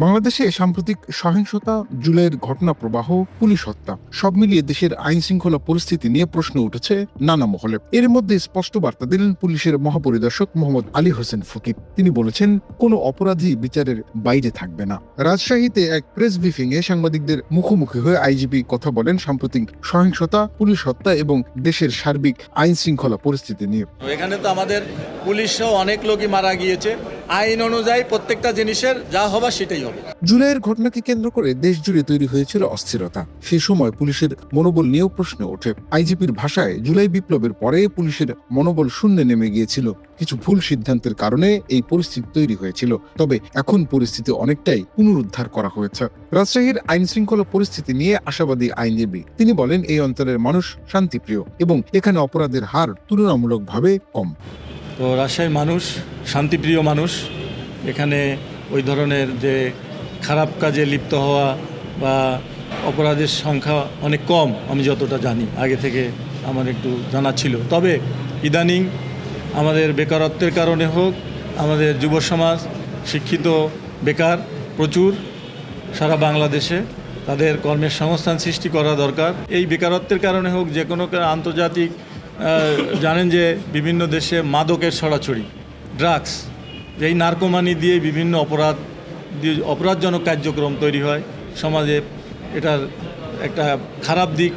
বাংলাদেশে সাম্প্রতিক সহিংসতা, জুলাইয়ের ঘটনা প্রবাহ, পুলিশ হত্যা সব মিলিয়ে দেশের আইন শৃঙ্খলা পরিস্থিতি নিয়ে প্রশ্ন উঠেছে নানা মহলে। এর মধ্যে স্পষ্ট বার্তা দিলেন পুলিশের মহাপরিদর্শক মোহাম্মদ আলী হোসেন ফকির। তিনি বলেছেন, কোনো অপরাধী বিচারের বাইরে থাকবে না। রাজশাহীতে এক প্রেস ব্রিফিং এ সাংবাদিকদের মুখোমুখি হয়ে আইজিপি কথা বলেন সাম্প্রতিক সহিংসতা, পুলিশ হত্যা এবং দেশের সার্বিক আইন শৃঙ্খলা পরিস্থিতি নিয়ে। এখানে তো আমাদের পুলিশও অনেক লোকই মারা গিয়েছে। আইন অনুযায়ী প্রত্যেকটা জিনিসের যা হবার সেটাই হবে। জুলাইয়ের ঘটনাকে কেন্দ্র করে দেশ জুড়ে তৈরি হয়েছিল অস্থিরতা। সেই সময় পুলিশের মনোবল নিয়েও প্রশ্ন ওঠে। আইজিপির ভাষায়, জুলাই বিপ্লবের পরে পুলিশের মনোবল শূন্যে নেমে গিয়েছিল। কিছু ভুল সিদ্ধান্তের কারণে এই পরিস্থিতি তৈরি হয়েছিল। তবে এখন পরিস্থিতি অনেকটাই পুনরুদ্ধার করা হয়েছে। রাজশাহীর আইন শৃঙ্খলা পরিস্থিতি নিয়ে আশাবাদী আইনজীবী। তিনি বলেন, এই অঞ্চলের মানুষ শান্তিপ্রিয় এবং এখানে অপরাধের হার তুলনামূলকভাবে কম। তো রাজশাহীর মানুষ শান্তিপ্রিয় মানুষ। এখানে ওই ধরনের যে খারাপ কাজে লিপ্ত হওয়া বা অপরাধের সংখ্যা অনেক কম, আমি যতটা জানি। আগে থেকে আমার একটু জানা ছিল। তবে ইদানিং আমাদের বেকারত্বের কারণে হোক, আমাদের যুব সমাজ শিক্ষিত বেকার প্রচুর সারা বাংলাদেশে, তাদের কর্মের সংস্থান সৃষ্টি করা দরকার। এই বেকারত্বের কারণে হোক, যে কোনো আন্তর্জাতিক জানেন যে বিভিন্ন দেশে মাদকের ছড়াছড়ি, ড্রাগস, এই নার্কোমানি দিয়ে বিভিন্ন অপরাধজনক কার্যক্রম তৈরি হয় সমাজে। এটার একটা খারাপ দিক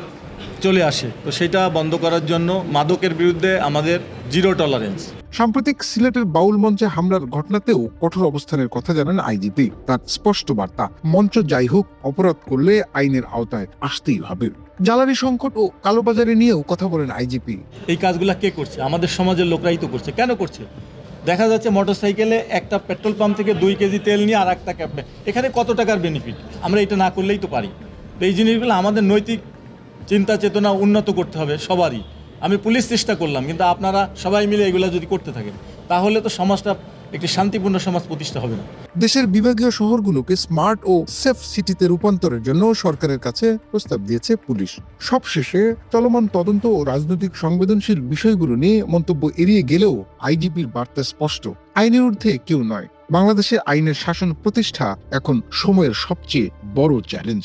চলে আসে। তো সেটা বন্ধ করার জন্য মাদকের বিরুদ্ধে আমাদের জিরো টলারেন্স। সাম্প্রতিক সিলেটের বাউল মঞ্চে হামলার ঘটনাতেও কঠোর অবস্থানের কথা জানান আইজিপি। তার স্পষ্ট বার্তা, মঞ্চ যাই হোক, অপরাধ করলে আইনের আওতায় আসতেই হবে। জ্বালানি সংকট ও কালোবাজারি নিয়েও কথা বলেন আইজিপি। এই কাজগুলো কে করছে? আমাদের সমাজের লোকরাই তো করছে। কেন করছে? দেখা যাচ্ছে মোটরসাইকেলে একটা পেট্রোল পাম্প থেকে 2 কেজি তেল নিয়ে আর একটা ক্যাবে, এখানে কত টাকার বেনিফিট? আমরা এটা না করলেই তো পারি। তো এই জিনিসগুলো আমাদের নৈতিক চিন্তা চেতনা উন্নত করতে হবে সবারই। আমি পুলিশ চেষ্টা করলাম, কিন্তু আপনারা সবাই মিলে এগুলো যদি করতে থাকেন, তাহলে তো সমাজটা একটি শান্তিপূর্ণ সমাজ প্রতিষ্ঠা হবে না। দেশের বিভাগীয় শহরগুলোকে স্মার্ট ও সেফ সিটিতে রূপান্তরের জন্য সরকারের কাছে প্রস্তাব দিয়েছে পুলিশ। সবশেষে চলমান তদন্ত ও রাজনৈতিক সংবেদনশীল বিষয়গুলো নিয়ে মন্তব্য এড়িয়ে গেলেও আইজিপির বার্তা স্পষ্ট, আইনের ঊর্ধ্বে কেউ নয়। বাংলাদেশে আইনের শাসন প্রতিষ্ঠা এখন সময়ের সবচেয়ে বড় চ্যালেঞ্জ।